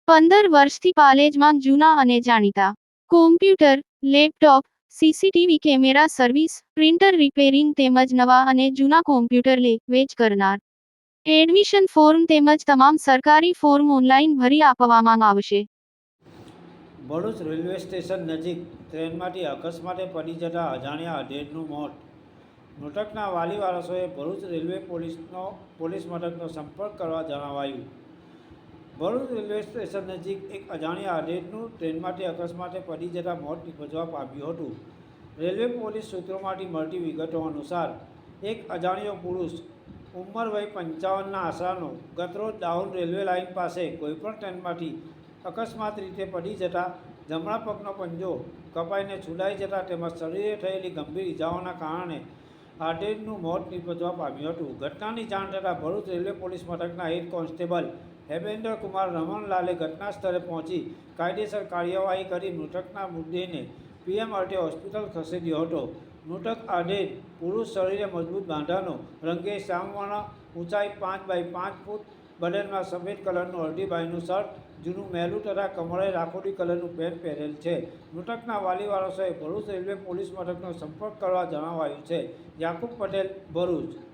15 વર્ષથી પાલેજમાં જૂના અને જાણીતા computer, laptop, CCTV camera service, printer repairing તેમજ નવા અને જૂના કોમ્પ્યુટર લે-વેચ કરનાર. એડમિશન ફોર્મ તેમજ તમામ સરકારી ફોર્મ ઓનલાઈન ભરી આપવામાં આવશે. ભરૂચ રેલવે સ્ટેશન નજીક ટ્રેનમાંથી અકસ્માતે પડી જતા અજાણ્યા અધેડનું મોત. મૃતકના વાલી વારસોએ ભરૂચ રેલવે પોલીસ મથકનો સંપર્ક કરવા જણાવાયું. ભરૂચ રેલવે સ્ટેશન નજીક એક અજાણ્યા અધેડનું ટ્રેનમાંથી અકસ્માતે પડી જતા મોત નિપજવા પામ્યું હતું. રેલવે પોલીસ સૂત્રોમાંથી મળતી વિગતો અનુસાર એક અજાણ્યો પુરુષ ઉંમર વય 55ના આશરાનો ગતરોજ દાહોદ રેલવે લાઇન પાસે કોઈપણ ટ્રેનમાંથી અકસ્માત રીતે પડી જતા જમણા પગનો પંજો કપાઈને છૂડાઈ જતા તેમજ શરીરે થયેલી ગંભીર ઇજાઓના કારણે આધેડનું મોત નિપજવા પામ્યું હતું. ઘટનાની જાણ થતાં ભરૂચ રેલવે પોલીસ મથકના હેડ કોન્સ્ટેબલ હેમેન્દ્ર કુમાર રમણલાલે ઘટના સ્થળે પહોંચી કાયદેસર કાર્યવાહી કરી મૃતકના મૃતદેહને પીએમ અર્થે હોસ્પિટલ ખસેડ્યો હતો. મૃતક આધેડ પુરુષ શરીરે મજબૂત બાંધાનો, રંગે શ્યામવર્ણ, ઊંચાઈ 5 બાય 5 ફૂટ, બદનમાં સફેદ કલરનું અડધી બાયનું શર્ટ, જૂનું મહેલું તથા કમરે રાખોડી કલરનું પેન્ટ પહેરેલ છે. મૃતકના વાલી વારસોએ ભરૂચ રેલવે પોલીસ મથકનો સંપર્ક કરવા જણાવાયું છે. યાકુબ પટેલ, ભરૂચ.